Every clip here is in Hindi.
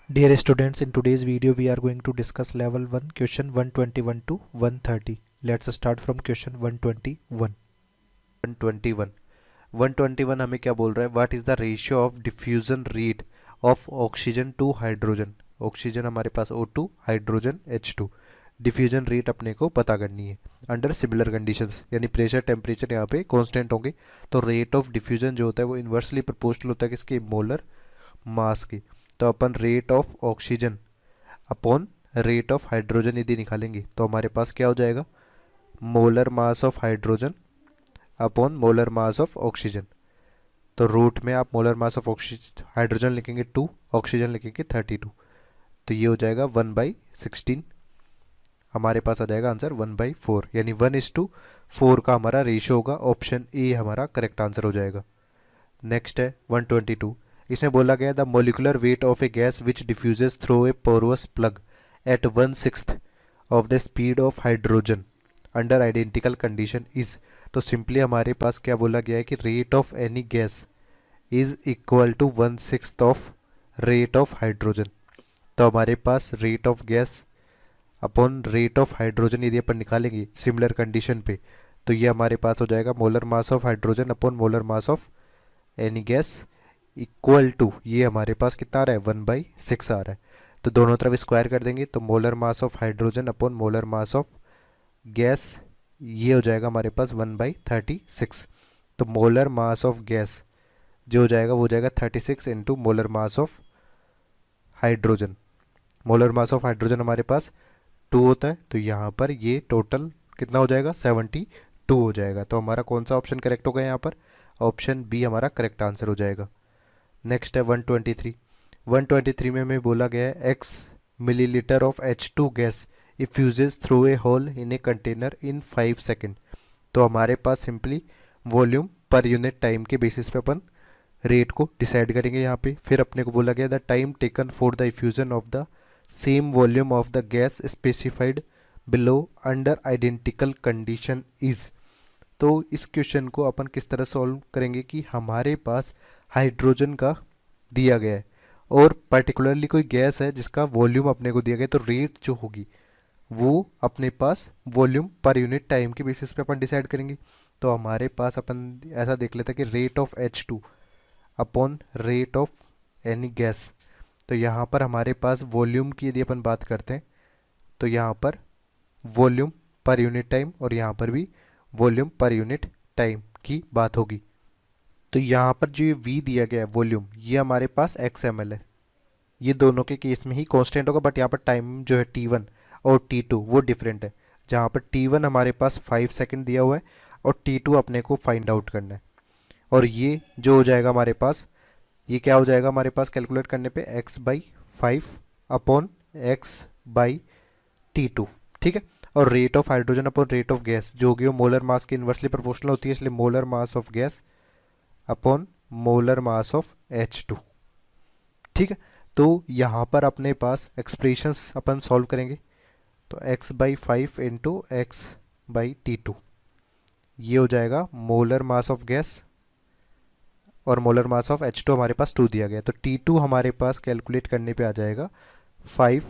Dear students, in today's video we are going to discuss level 1 question 121 to 130. Let's start from question 121. 121 121 हमें क्या बोल रहा है? What is the ratio of diffusion rate of oxygen to hydrogen. Oxygen हमारे पास O2, hydrogen H2. Diffusion rate अपने को पता करनी है अंडर सिमिलर कंडीशंस, यानी प्रेशर टेम्परेचर यहाँ पे कांस्टेंट होंगे तो रेट ऑफ डिफ्यूजन जो होता है वो इन्वर्सली प्रोपोर्शनल होता है किसके? मोलर मास की. तो अपन rate of oxygen upon rate of hydrogen यदि निकालेंगे तो हमारे पास क्या हो जाएगा? Molar mass of hydrogen upon molar mass of oxygen. तो रूट में आप molar mass of oxygen hydrogen लिखेंगे 2, ऑक्सीजन लिखेंगे 32. तो ये हो जाएगा 1/16. हमारे पास आ जाएगा आंसर 1/4, यानी 1:4 का हमारा रेशियो होगा. ऑप्शन ए हमारा करेक्ट आंसर हो जाएगा. नेक्स्ट है 122. इसमें बोला गया the molecular weight of a gas which diffuses through a porous plug at 1/6 of the speed of hydrogen under identical condition is. तो सिंपली हमारे पास क्या बोला गया है कि rate of any gas is equal to 1/6 of rate of hydrogen. तो हमारे पास rate of gas upon rate of hydrogen यदि अपन निकालेंगे सिमिलर कंडीशन पे तो ये हमारे पास हो जाएगा molar mass of hydrogen upon molar mass of any gas equal to, ये हमारे पास कितना आ रहा है? 1/6 आ रहा है. तो दोनों तरफ स्क्वायर कर देंगे तो molar mass of hydrogen upon molar mass of gas ये हो जाएगा हमारे पास 1/36. तो मोलर मास ऑफ गैस जो हो जाएगा वो हो जाएगा 36 into molar mass of hydrogen. Molar mass of hydrogen हमारे पास 2 होता है तो यहाँ पर ये टोटल कितना हो जाएगा? 72 हो जाएगा. तो हमारा कौन सा ऑप्शन करेक्ट होगा यहाँ पर? ऑप्शन बी हमारा करेक्ट आंसर हो जाएगा. नेक्स्ट है 123. 123 में हमें बोला गया है x millilitre of H2 gas effuses through a hole in a container in 5 second. तो हमारे पास सिंपली वॉल्यूम पर यूनिट टाइम के बेसिस पे अपन रेट को डिसाइड करेंगे यहाँ पे. फिर अपने को बोला गया the time taken for the effusion of the same volume of the gas specified below under identical condition is. तो इस क्वेश्चन को अपन किस तरह सॉल्व करेंगे कि हमारे पास हाइड्रोजन का दिया गया है और पर्टिकुलरली कोई गैस है जिसका वॉल्यूम अपने को दिया गया है, तो रेट जो होगी वो अपने पास वॉल्यूम पर यूनिट टाइम के बेसिस पे अपन डिसाइड करेंगे. तो हमारे पास अपन ऐसा देख लेते हैं कि rate of H2 upon rate of any gas. तो यहाँ पर हमारे पास वॉल्यूम की यदि अपन बात करते हैं तो यहाँ पर वॉल्यूम पर यूनिट टाइम और यहाँ पर भी वॉल्यूम पर यूनिट टाइम की बात होगी. तो यहाँ पर जो ये V दिया गया है वॉल्यूम, ये हमारे पास XML है. ये दोनों के केस में ही कांस्टेंट होगा, बट यहाँ पर टाइम जो है T1 और T2 वो डिफरेंट है. जहाँ पर T1 हमारे पास 5 सेकंड दिया हुआ है और T2 अपने को फाइंड आउट करना है. और ये जो हो जाएगा हमारे पास, ये क्या हो जाएगा हमारे पास कैलकुलेट करने पे x/5 अपॉन x/T2. ठीक है. और rate of hydrogen upon rate of gas जो होगी वो मोलर मास के इन्वर्सली प्रोपोर्शनल होती है, इसलिए molar mass of gas upon molar mass of H2. ठीक है. तो यहाँ पर अपने पास एक्सप्रेशंस अपन सॉल्व करेंगे तो x/5 इंटू x/T2 ये हो जाएगा मोलर मास ऑफ गैस और मोलर मास ऑफ H2 हमारे पास 2 दिया गया. तो T2 हमारे पास कैलकुलेट करने पे आ जाएगा 5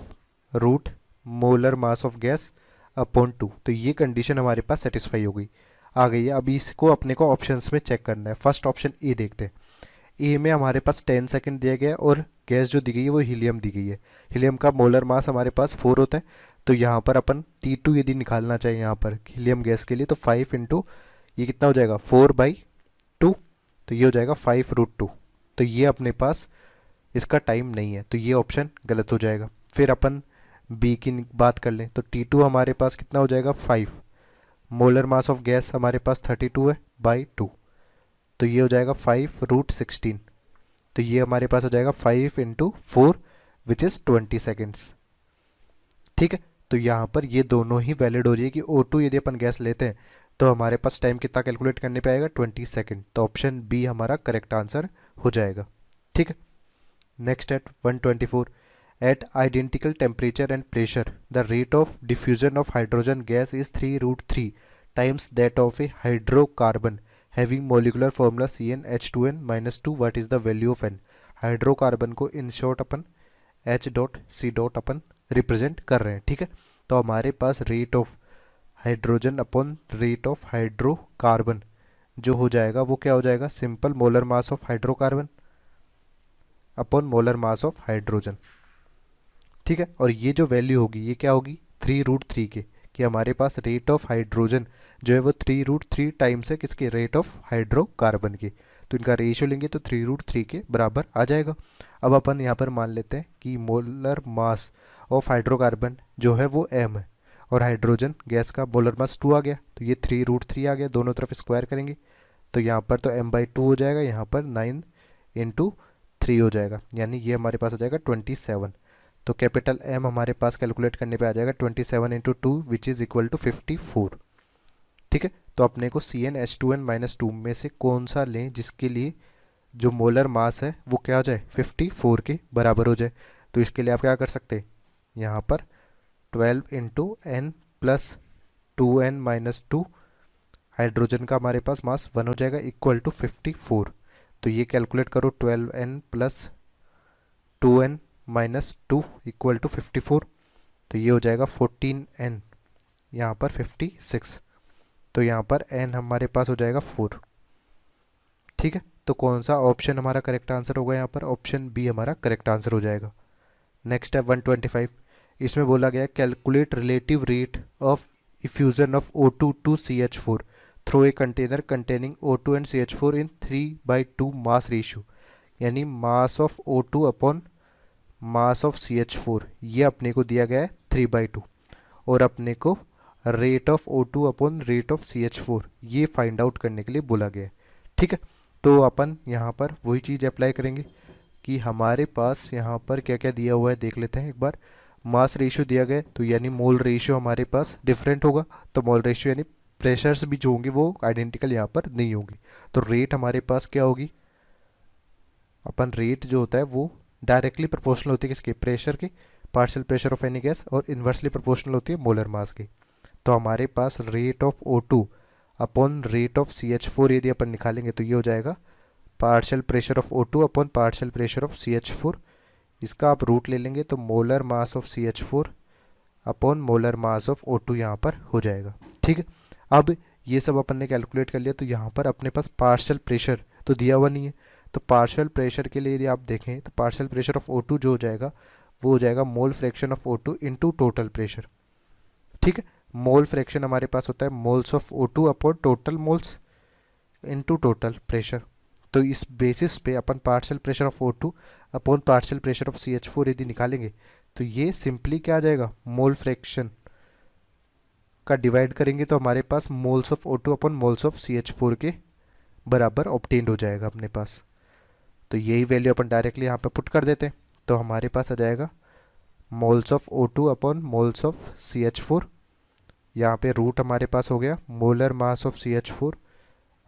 root molar mass of gas upon 2. तो ये कंडीशन हमारे पास सेटिस्फाई हो गई, आ गई है. अभी इसको अपने को ऑप्शंस में चेक करना है. फर्स्ट ऑप्शन ए देखते हैं. ए में हमारे पास 10 सेकंड दिया गया है और गैस जो दी गई है वो हीलियम दी गई है. हीलियम का मोलर मास हमारे पास 4 होता है. तो यहाँ पर अपन T2 यदि निकालना चाहिए यहाँ पर हीलियम गैस के लिए तो 5 इंटू ये कितना हो जाएगा 4/2. तो ये हो जाएगा 5√2. तो ये अपने पास इसका टाइम नहीं है, तो ये ऑप्शन गलत हो जाएगा. फिर अपन बी की बात कर लें तो T2 हमारे पास कितना हो जाएगा 5. मोलर मास ऑफ गैस हमारे पास 32 है बाई 2. तो ये हो जाएगा 5√16. तो ये हमारे पास आ जाएगा 5 इंटू 4 विच इज़ 20 सेकेंड्स. ठीक है. तो यहाँ पर ये दोनों ही वैलिड हो रही है कि O2 यदि अपन गैस लेते हैं तो हमारे पास टाइम कितना कैलकुलेट करने पे आएगा 20 सेकेंड. तो ऑप्शन बी हमारा करेक्ट आंसर हो जाएगा. ठीक है. Next at 124. At identical temperature and pressure the rate of diffusion of hydrogen gas is 3√3 times that of a hydrocarbon having molecular formula CnH2n-2. What is the value of n. Hydrocarbon को इन शॉर्ट अपन एच डॉट सी डॉट अपन रिप्रेजेंट कर रहे हैं। ठीक है, तो हमारे पास rate of hydrogen upon rate of hydrocarbon जो हो जाएगा वो क्या हो जाएगा, simple molar mass of hydrocarbon upon molar mass of hydrogen. ठीक है, और ये जो वैल्यू होगी ये क्या होगी 3√3 के, कि हमारे पास रेट ऑफ हाइड्रोजन जो है वो 3√3 टाइम्स है किसके, रेट ऑफ हाइड्रोकार्बन के। तो इनका रेशियो लेंगे तो 3√3 के बराबर आ जाएगा। अब अपन यहाँ पर मान लेते हैं कि मोलर मास ऑफ हाइड्रोकार्बन जो है वो m है और हाइड्रोजन गैस का मोलर मास 2 आ गया, तो ये 3√3 आ गया, दोनों तरफ स्क्वायर करेंगे तो यहाँ पर तो m/2 हो जाएगा, यहाँ पर 9 × 3 हो जाएगा, यानी ये हमारे पास आ जाएगा 27। तो कैपिटल M हमारे पास कैलकुलेट करने पे आ जाएगा 27 × 2 विच इज़ इक्वल टू 54। ठीक है, तो अपने को CnH2n-2 में से कौन सा लें जिसके लिए जो मोलर मास है वो क्या हो जाए 54 के बराबर हो जाए। तो इसके लिए आप क्या कर सकते हैं, यहाँ पर 12 × n + 2n-2 हाइड्रोजन का हमारे पास मास 1 हो जाएगा इक्वल टू 54। तो ये कैलकुलेट करो 12n + 2n-2 इक्वल टू 54, तो ये हो जाएगा 14n, यहाँ पर 56, तो यहाँ पर n हमारे पास हो जाएगा 4। ठीक है, तो कौन सा ऑप्शन हमारा करेक्ट आंसर होगा, यहाँ पर ऑप्शन बी हमारा करेक्ट आंसर हो जाएगा। नेक्स्ट है 125, इसमें बोला गया calculate relative rate of effusion of O2 to CH4 through a container containing O2 and CH4 इन 3/2 मास रेशियो, यानी mass of O2 upon mass of CH4 ये अपने को दिया गया है 3/2 और अपने को rate of O2 upon rate of CH4 ये फाइंड आउट करने के लिए बोला गया है। ठीक है, तो अपन यहाँ पर वही चीज़ अप्लाई करेंगे कि हमारे पास यहाँ पर क्या क्या दिया हुआ है देख लेते हैं एक बार। मास रेशियो दिया गया है तो यानी मोल रेशियो हमारे पास डिफरेंट होगा, तो मोल रेशियो यानी प्रेशर्स भी जो होंगे वो आइडेंटिकल यहाँ पर नहीं होंगी। तो रेट हमारे पास क्या होगी, अपन रेट जो होता है वो डायरेक्टली प्रोपोर्शनल होती है किसके, प्रेशर के, partial pressure of any gas, और इन्वर्सली प्रोपोर्शनल होती है मोलर मास की। तो हमारे पास rate of O2 upon rate of CH4 यदि अपन निकालेंगे तो ये हो जाएगा partial pressure of O2 upon partial pressure of CH4। इसका आप रूट ले लेंगे तो molar mass of CH4 upon molar mass of O2 यहाँ पर हो जाएगा। ठीक है, अब ये सब अपन ने कैलकुलेट कर लिया, तो यहाँ पर अपने पास पार्शियल प्रेशर तो दिया हुआ नहीं है, तो पार्शियल प्रेशर के लिए यदि आप देखें तो पार्शियल प्रेशर ऑफ O2 जो हो जाएगा वो हो जाएगा mole fraction of O2 into total pressure. ठीक है, मोल फ्रैक्शन हमारे पास होता है moles of O2 upon total moles into total pressure. तो इस बेसिस पे अपन partial pressure of O2 upon partial pressure of CH4 यदि निकालेंगे तो ये सिंपली क्या आ जाएगा, मोल फ्रैक्शन का डिवाइड करेंगे तो हमारे पास moles of O2 upon moles of CH4 के बराबर ऑब्टेन्ड हो जाएगा अपने पास। तो यही वैल्यू अपन डायरेक्टली यहाँ पे पुट कर देते हैं, तो हमारे पास आ जाएगा moles of O2 upon moles of CH4, यहाँ पे रूट हमारे पास हो गया molar mass of CH4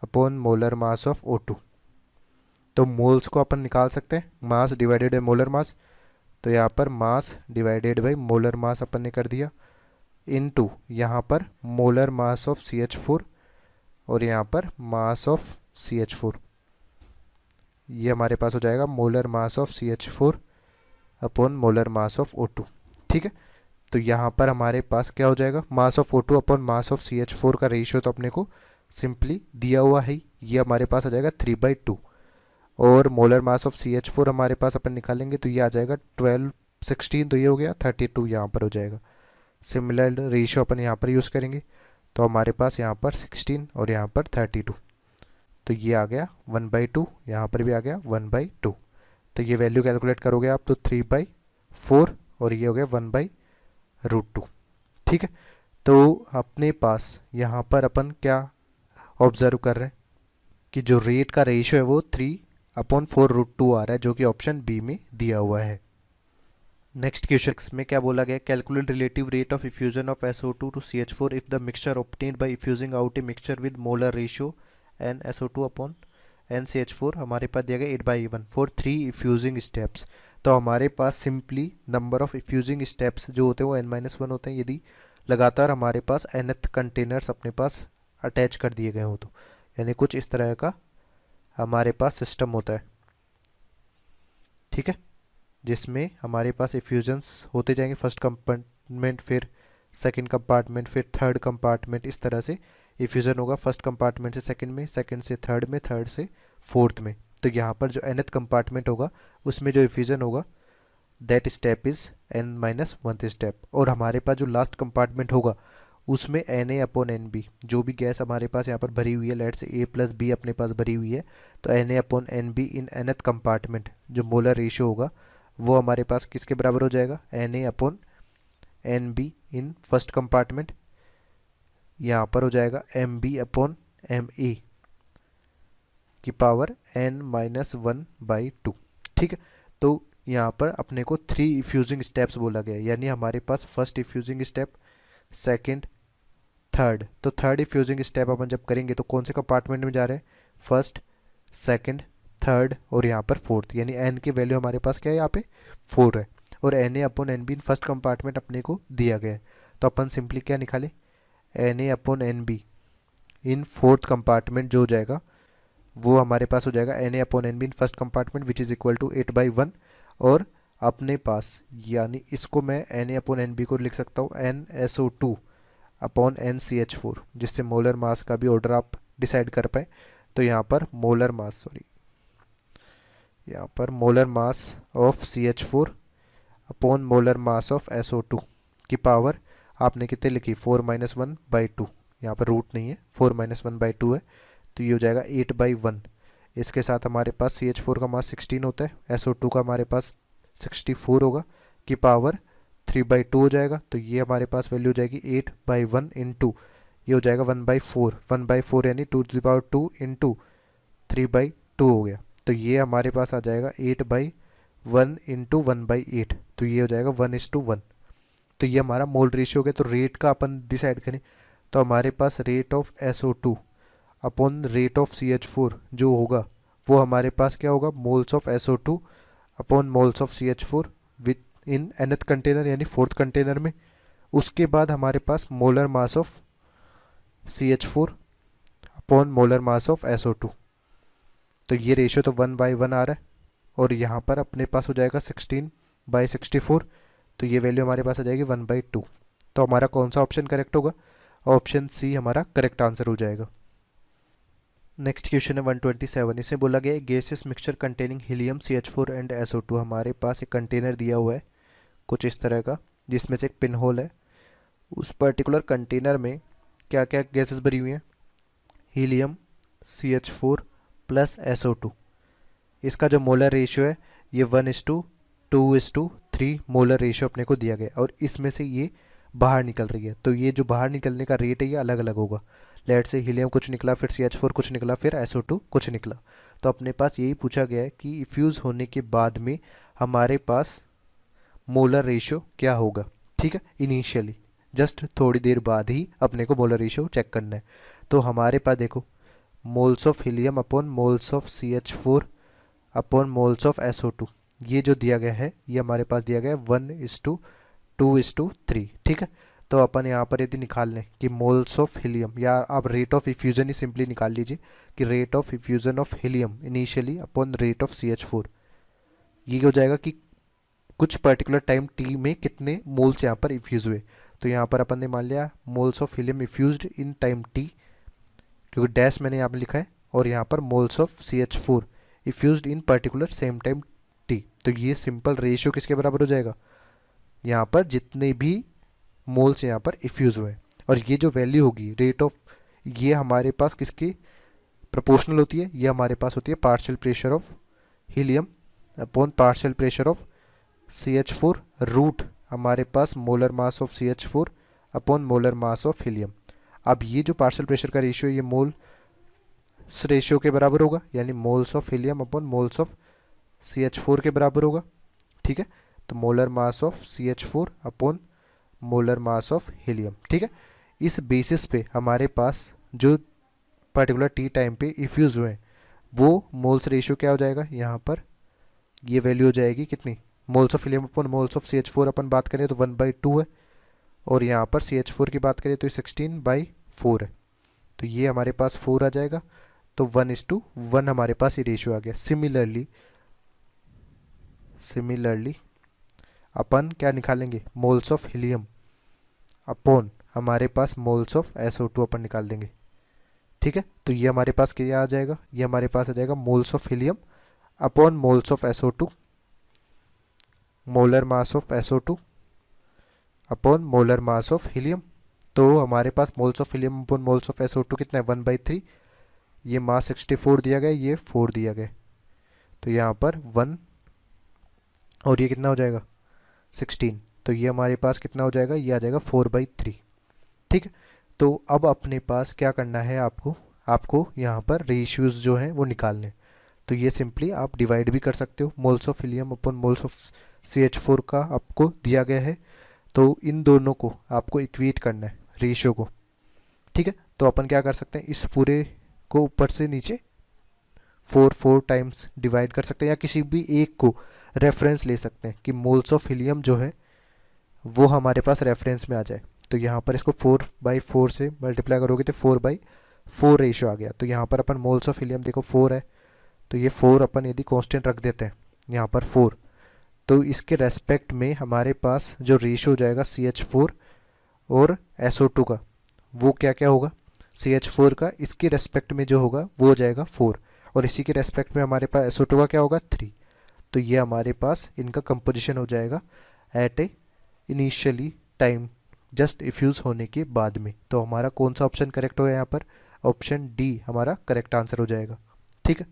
upon molar mass of O2। तो मोल्स को अपन निकाल सकते हैं, mass divided by molar mass, तो यहाँ पर mass divided by molar mass अपन ने कर दिया इनटू यहाँ पर मोलर मास ऑफ CH4 और यहाँ पर मास ऑफ CH4, ये हमारे पास हो जाएगा molar mass of CH4 upon molar mass of O2। ठीक है, तो यहाँ पर हमारे पास क्या हो जाएगा, मास of O2 upon mass of CH4 का रेशियो तो अपने को सिंपली दिया हुआ है, ये हमारे पास आ जाएगा 3/2 और मोलर मास ऑफ CH4 हमारे पास अपन निकालेंगे तो ये आ जाएगा 12 16, तो ये हो गया 32 यहाँ पर हो जाएगा। सिमिलर रेशियो अपन यहाँ पर यूज़ करेंगे तो हमारे पास यहाँ पर 16 और यहाँ पर 32, तो ये आ गया 1/2, यहाँ पर भी आ गया 1/2। तो ये वैल्यू कैलकुलेट करोगे आप तो 3/4 और ये हो गया 1/√2। ठीक है, तो अपने पास यहाँ पर अपन क्या ऑब्जर्व कर रहे हैं कि जो रेट का रेशियो है वो 3/4√2 आ रहा है, जो कि ऑप्शन बी में दिया हुआ है। नेक्स्ट क्वेश्चन में क्या बोला गया, calculate relative rate of effusion of SO2 to CH4 if the mixture obtained by effusing out a mixture with molar ratio NSO2 upon NCH4 हमारे पास दिया गया 8/1 फॉर 3 इफ्यूजिंग स्टेप्स। तो हमारे पास सिंपली नंबर ऑफ इफ्यूजिंग स्टेप्स जो होते हैं वो n-1 होते हैं यदि लगातार हमारे पास nth कंटेनर्स अपने पास अटैच कर दिए गए हो, तो यानी कुछ इस तरह का हमारे पास सिस्टम होता है। ठीक है, जिसमें हमारे पास इफ्यूजन्स होते जाएंगे, फर्स्ट कंपार्टमेंट, फिर सेकंड कंपार्टमेंट, फिर थर्ड कंपार्टमेंट, इस तरह से इफ्यूज़न होगा फर्स्ट कंपार्टमेंट से सेकंड में, सेकंड से थर्ड में, थर्ड से फोर्थ में। तो यहाँ पर जो nth कंपार्टमेंट होगा उसमें जो इफ्यूज़न होगा that step is n-1th step. और हमारे पास जो लास्ट कंपार्टमेंट होगा उसमें Na/Nb, जो भी गैस हमारे पास यहाँ पर भरी हुई है, लेट से A+B अपने पास भरी हुई है, तो Na/Nb इन nth कंपार्टमेंट जो मोलर रेशियो होगा वो हमारे पास किसके बराबर हो जाएगा, Na/Nb इन फर्स्ट कंपार्टमेंट, यहाँ पर हो जाएगा Mb/Ma की पावर n-1/2। ठीक है, तो यहाँ पर अपने को 3 इफ्यूजिंग स्टेप्स बोला गया है, यानी हमारे पास फर्स्ट इफ्यूजिंग स्टेप, सेकंड, थर्ड। तो थर्ड इफ्यूजिंग स्टेप अपन जब करेंगे तो कौन से कंपार्टमेंट में जा रहे हैं, फर्स्ट, सेकंड, थर्ड और यहाँ पर फोर्थ, यानी n की वैल्यू हमारे पास क्या है यहाँ पे 4 है, और Na/Nb इन फर्स्ट कंपार्टमेंट अपने को दिया गया है। तो अपन सिंपली क्या निकाले, Na/Nb इन फोर्थ कंपार्टमेंट जो हो जाएगा वो हमारे पास हो जाएगा Na/Nb in first compartment which is equal to 8/1। और अपने पास यानी इसको मैं Na/Nb को लिख सकता हूँ NSO2/NCH4, जिससे मोलर मास का भी ऑर्डर आप डिसाइड कर पाए। तो यहाँ पर molar mass of CH4 upon molar mass of SO2 की पावर आपने कितने लिखी, 4-1/2। यहाँ पर रूट नहीं है, 4-1/2 है, तो ये हो जाएगा 8/1। इसके साथ हमारे पास CH4 का मास 16 होता है, SO2 का हमारे पास 64 होगा, की पावर 3/2 हो जाएगा। तो ये हमारे पास वैल्यू हो जाएगी 8/1 इंटू, ये हो जाएगा 1/4, 1/4 यानी 2⁻2 इंटू 3/2 हो गया। तो ये हमारे पास आ जाएगा 8/1 इंटू 1/8, तो ये हो जाएगा 1:1। तो ये हमारा मोल रेशियो हो गया। तो रेट का अपन डिसाइड करें तो हमारे पास rate of SO2 upon rate of CH4 जो होगा वो हमारे पास क्या होगा, moles of SO2 upon moles of CH4 within nth container यानी फोर्थ कंटेनर में। उसके बाद हमारे पास molar mass of CH4 upon molar mass of SO2। तो ये रेशियो तो 1/1 आ रहा है, और यहाँ पर अपने पास हो जाएगा 16/64, तो ये वैल्यू हमारे पास आ जाएगी 1/2। तो हमारा कौन सा ऑप्शन करेक्ट होगा, ऑप्शन सी हमारा करेक्ट आंसर हो जाएगा। नेक्स्ट क्वेश्चन है 127। इसे बोला गया है gases mixture containing helium CH4 and SO2। हमारे पास एक कंटेनर दिया हुआ है कुछ इस तरह का, जिसमें से एक पिन होल है। उस पर्टिकुलर कंटेनर में क्या क्या गैसेस भरी हुई हैं, हीलियम, CH4 प्लस SO2। इसका जो मोलर रेशियो है ये 1:2:3 मोलर रेशियो अपने को दिया गया, और इसमें से ये बाहर निकल रही है। तो ये जो बाहर निकलने का रेट है ये अलग अलग होगा। लेट से हीलियम कुछ निकला, फिर CH4 कुछ निकला, फिर SO2 कुछ निकला। तो अपने पास यही पूछा गया है कि फ्यूज़ होने के बाद में हमारे पास मोलर रेशियो क्या होगा। ठीक है, इनिशियली जस्ट थोड़ी देर बाद ही अपने को मोलर रेशियो चेक करना है। तो हमारे पास देखो, moles of helium upon moles of CH4 upon moles of SO2, ये जो दिया गया है ये हमारे पास दिया गया है 1:2:3। ठीक है, तो अपन यहाँ पर यदि निकाल लें कि मोल्स ऑफ हीलियम, या आप rate of effusion he simply निकाल लीजिए कि rate of effusion of helium initially upon rate of CH4, ये हो जाएगा कि कुछ पर्टिकुलर टाइम t में कितने मोल्स यहाँ पर इफ्यूज हुए। तो यहाँ पर अपन ने मान लिया moles of helium effused in time t, क्योंकि डैश मैंने यहाँ पर लिखा है, और यहाँ पर moles of CH4 effused in particular same time t। तो ये सिंपल रेशियो किसके बराबर हो जाएगा, यहाँ पर जितने भी मोल्स यहाँ पर इफ्यूज हुए। और ये जो वैल्यू होगी रेट ऑफ, ये हमारे पास किसकी प्रोपोर्शनल होती है, ये हमारे पास होती है partial pressure of helium upon partial pressure of CH4 root हमारे पास molar mass of CH4 upon molar mass of helium. अब ये जो पार्शियल प्रेशर का रेशियो ये मोल रेशियो के बराबर होगा, यानी moles of helium upon moles of CH4 के बराबर होगा। ठीक है, तो molar mass of CH4 upon molar mass of helium. ठीक है, इस बेसिस पे हमारे पास जो पर्टिकुलर टी टाइम पे इफ्यूज हुए हैं वो मोल्स रेशियो क्या हो जाएगा, यहाँ पर ये वैल्यू हो जाएगी कितनी, moles of helium upon moles of CH4 अपन बात करें तो 1/2 है, और यहाँ पर CH4 की बात करें तो 16/4 है, तो ये हमारे पास 4 आ जाएगा। तो 1:1 हमारे पास ये रेशियो आ गया। सिमिलरली सिमिलरली अपन क्या निकालेंगे, मोल्स ऑफ हीलियम अपॉन हमारे पास मोल्स ऑफ SO2 अपन निकाल देंगे। ठीक है, तो ये हमारे पास क्या आ जाएगा, ये हमारे पास आ जाएगा moles of helium upon moles of SO2, molar mass of SO2 upon molar mass of helium. तो हमारे पास moles of helium upon moles of SO2 कितना है, 1/3। ये मास 64 दिया गया, ये 4 दिया गया, तो यहाँ पर 1 और ये कितना हो जाएगा 16, तो ये हमारे पास कितना हो जाएगा, ये आ जाएगा 4/3। ठीक है, तो अब अपने पास क्या करना है, आपको यहाँ पर रेशियोज जो हैं वो निकालने। तो ये सिंपली आप डिवाइड भी कर सकते हो, moles of helium upon moles of CH4 का आपको दिया गया है, तो इन दोनों को आपको इक्वेट करना है रेशियो को। ठीक है, तो अपन क्या कर सकते हैं, इस पूरे को ऊपर से नीचे 4 टाइम्स डिवाइड कर सकते हैं, या किसी भी एक को रेफरेंस ले सकते हैं कि मोल्स ऑफ हीलियम जो है वो हमारे पास रेफरेंस में आ जाए। तो यहाँ पर इसको 4/4 से मल्टीप्लाई करोगे तो 4/4 रेशियो आ गया। तो यहाँ पर अपन मोल्स ऑफ हीलियम देखो 4 है, तो ये 4 अपन यदि कांस्टेंट रख देते हैं यहाँ पर 4, तो इसके रेस्पेक्ट में हमारे पास जो रेशियो हो जाएगा CH4 और SO2 का, वो क्या क्या होगा, CH4 का इसके रेस्पेक्ट में जो होगा वो हो जाएगा 4, और इसी के रेस्पेक्ट में हमारे पास SO2 का क्या होगा 3। तो ये हमारे पास इनका कंपोजिशन हो जाएगा एट ए इनिशियली टाइम जस्ट इफ्यूज़ होने के बाद में। तो हमारा कौन सा ऑप्शन करेक्ट होगा यहाँ पर, ऑप्शन डी हमारा करेक्ट आंसर हो जाएगा। ठीक है,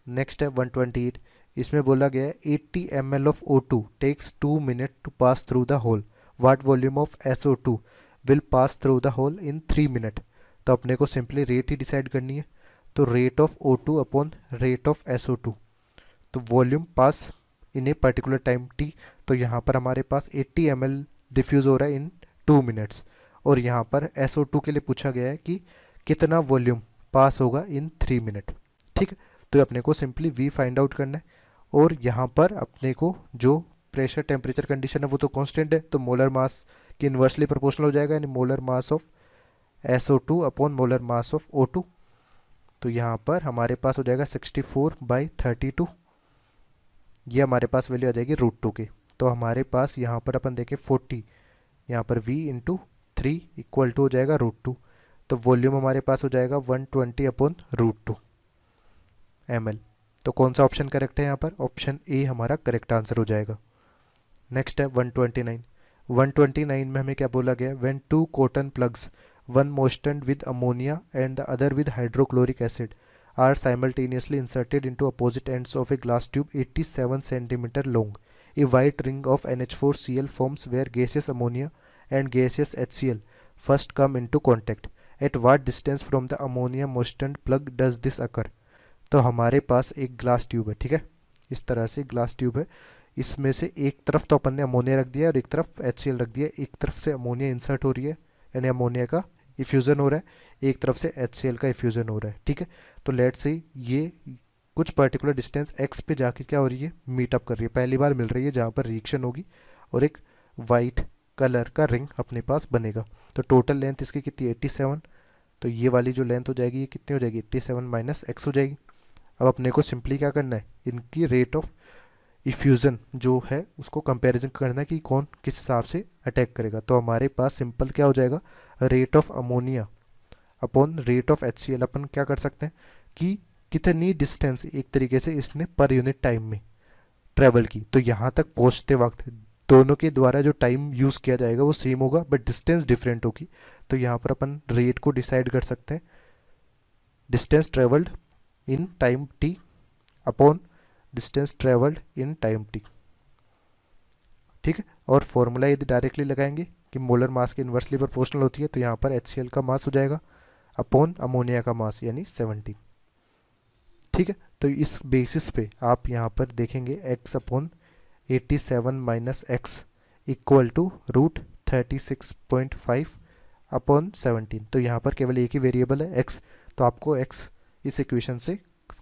नेक्स्ट है 128। इसमें बोला गया है 80 ml of O2 takes 2 minute to pass through the hole, what volume of SO2 will pass through the hole in 3 minute. तो अपने को सिंपली रेट ही डिसाइड करनी है, तो rate of O2 upon rate of SO2, तो volume pass in a particular time t। तो यहाँ पर हमारे पास 80 ml डिफ्यूज़ हो रहा है इन 2 मिनट्स, और यहाँ पर SO2 के लिए पूछा गया है कि कितना वॉल्यूम पास होगा इन 3 मिनट। ठीक है, तो अपने को सिंपली V फाइंड आउट करना है, और यहाँ पर अपने को जो प्रेशर टेम्परेचर कंडीशन है वो तो कांस्टेंट है, तो मोलर मास की इन्वर्सली प्रोपोर्शनल हो जाएगा, यानी molar mass of SO2 upon molar mass of O2। तो यहाँ पर हमारे पास हो जाएगा 64/32, ये हमारे पास वैल्यू आ जाएगी √2 की। तो हमारे पास यहाँ पर अपन देखें 40, यहाँ पर V इंटू 3 इक्वल टू हो जाएगा √2, तो वॉल्यूम हमारे पास हो जाएगा 120/√2 ml। तो कौन सा ऑप्शन करेक्ट है यहाँ पर, ऑप्शन ए हमारा करेक्ट आंसर हो जाएगा। नेक्स्ट है 129। 129 में हमें क्या बोला गया, when 2 cotton plugs, one moistened with ammonia and the other with hydrochloric acid are simultaneously inserted into opposite ends of a glass tube 87 centimeter long. A white ring of NH4Cl forms where gaseous ammonia and gaseous HCl first come into contact. At what distance from the ammonia moistened plug does this occur? तो हमारे पास एक ग्लास ट्यूब है, ठीक है, इस तरह से ग्लास ट्यूब है, इसमें से एक तरफ तो अपन ने अमोनिया रख दिया और एक तरफ HCl रख दिया, एक तरफ से अमोनिया इंसर्ट हो रही है यानी अमोनिया का इफ्यूज़न हो रहा है, एक तरफ से HCl का इफ्यूज़न हो रहा है। ठीक है, तो लेट से ये कुछ पर्टिकुलर डिस्टेंस x पे जाके क्या हो रही है, मीटअप कर रही है, पहली बार मिल रही है जहाँ पर रिएक्शन होगी और एक वाइट कलर का रिंग अपने पास बनेगा। तो टोटल लेंथ इसकी कितनी है 87, तो ये वाली जो लेंथ हो जाएगी ये कितनी हो जाएगी 87 माइनस x हो जाएगी। अब अपने को सिंपली क्या करना है, इनकी रेट ऑफ इफ्यूज़न जो है उसको कंपैरिजन करना है कि कौन किस हिसाब से अटैक करेगा। तो हमारे पास सिंपल क्या हो जाएगा, rate of ammonia upon rate of HCl अपन क्या कर सकते हैं कि कितनी डिस्टेंस एक तरीके से इसने पर यूनिट टाइम में ट्रेवल की। तो यहाँ तक पहुँचते वक्त दोनों के द्वारा जो टाइम यूज़ किया जाएगा वो सेम होगा बट डिस्टेंस डिफरेंट होगी। तो यहाँ पर अपन रेट को डिसाइड कर सकते हैं distance travelled in time t upon distance travelled in time t। ठीक है, और फॉर्मूला यदि डायरेक्टली लगाएंगे कि मोलर मास की इन्वर्सली प्रोपोर्शनल होती है, तो यहाँ पर HCl का मास हो जाएगा अपॉन अमोनिया का मास यानी 17। ठीक है, तो इस बेसिस पे आप यहाँ पर देखेंगे x upon 87 minus x equal to √36.5 upon 17। तो यहाँ पर केवल एक ही वेरिएबल है x, तो आपको x इस इक्वेशन से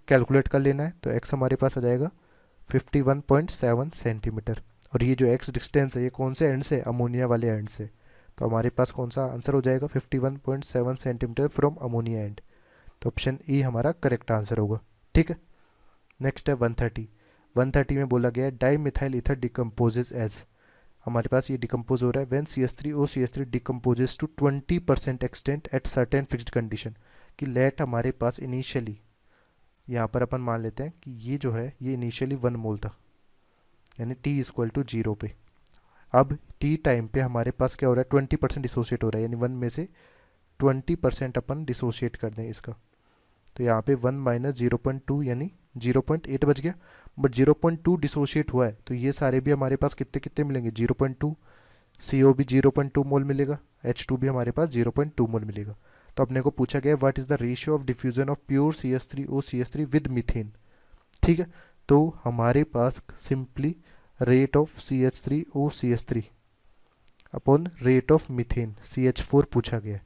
कैलकुलेट कर लेना है। तो x हमारे पास आ जाएगा 51.7 सेंटीमीटर, और ये जो x डिस्टेंस है ये कौन से एंड से, अमोनिया वाले एंड से। तो हमारे पास कौन सा आंसर हो जाएगा 51.7 सेंटीमीटर फ्रॉम अमोनिया एंड। तो ऑप्शन ई हमारा करेक्ट आंसर होगा। ठीक है, नेक्स्ट है 130। 130 में बोला गया है dimethyl ether decomposes as, हमारे पास ये डिकम्पोज हो रहा है when CH3OCH3 decomposes to 20% extent at certain fixed condition, कि लेट हमारे पास इनिशियली, यहाँ पर अपन मान लेते हैं कि ये जो है ये इनिशियली 1 मोल था, यानी T इक्वल टू 0 पे। अब T टाइम पे हमारे पास क्या हो रहा है 20% डिसोशिएट हो रहा है, यानी 1 में से 20% अपन डिसोशिएट कर दें इसका, तो यहाँ पे 1 माइनस 0.2 यानी 0.8 बच गया। बट 0.2 डिसोशिएट हुआ है तो ये सारे भी हमारे पास कितने कितने मिलेंगे 0.2, CO भी 0.2 मोल मिलेगा, H2 भी हमारे पास 0.2 मोल मिलेगा। तो अपने को पूछा गया what is the ratio of diffusion of pure CH3OCH3 with methane. ठीक है, तो हमारे पास simply rate of CH3OCH3 upon rate of methane CH4 पूछा गया है।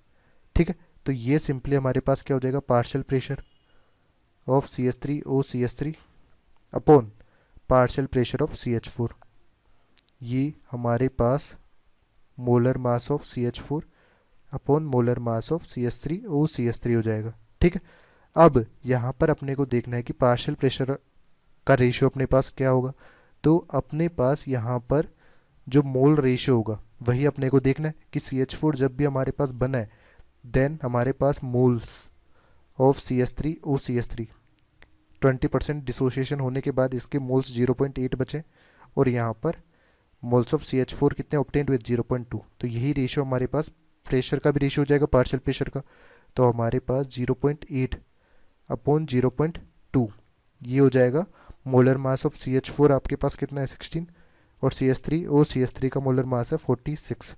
ठीक है, तो ये सिंपली हमारे पास क्या हो जाएगा partial pressure of CH3OCH3 upon partial pressure of CH4, ये हमारे पास molar mass of CH4 upon molar mass of CH3OCH3 हो जाएगा। ठीक है, अब यहाँ पर अपने को देखना है कि पार्शियल प्रेशर का रेशियो अपने पास क्या होगा, तो अपने पास यहाँ पर जो मोल रेशियो होगा वही अपने को देखना है कि CH4 जब भी हमारे पास बना है देन हमारे पास मोल्स ऑफ CH3OCH3 20% डिसोसिएशन होने के बाद इसके मोल्स 0.8 बचे और यहाँ पर मोल्स ऑफ CH4 कितने ऑब्टेन्ड हुए 0.2, तो यही रेशियो हमारे पास प्रेशर का भी रेशियो हो जाएगा पार्शियल प्रेशर का, तो हमारे पास 0.8 अपॉन 0.2 ये हो जाएगा मोलर मास ऑफ CH4 आपके पास कितना है 16 और CH3OCH3 का मोलर मास है 46।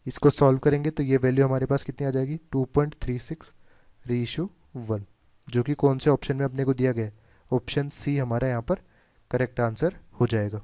इसको सॉल्व करेंगे तो ये वैल्यू हमारे पास कितनी आ जाएगी 2.36:1, जो कि कौन से ऑप्शन में अपने को दिया गया है, ऑप्शन सी हमारा यहाँ पर करेक्ट आंसर हो जाएगा।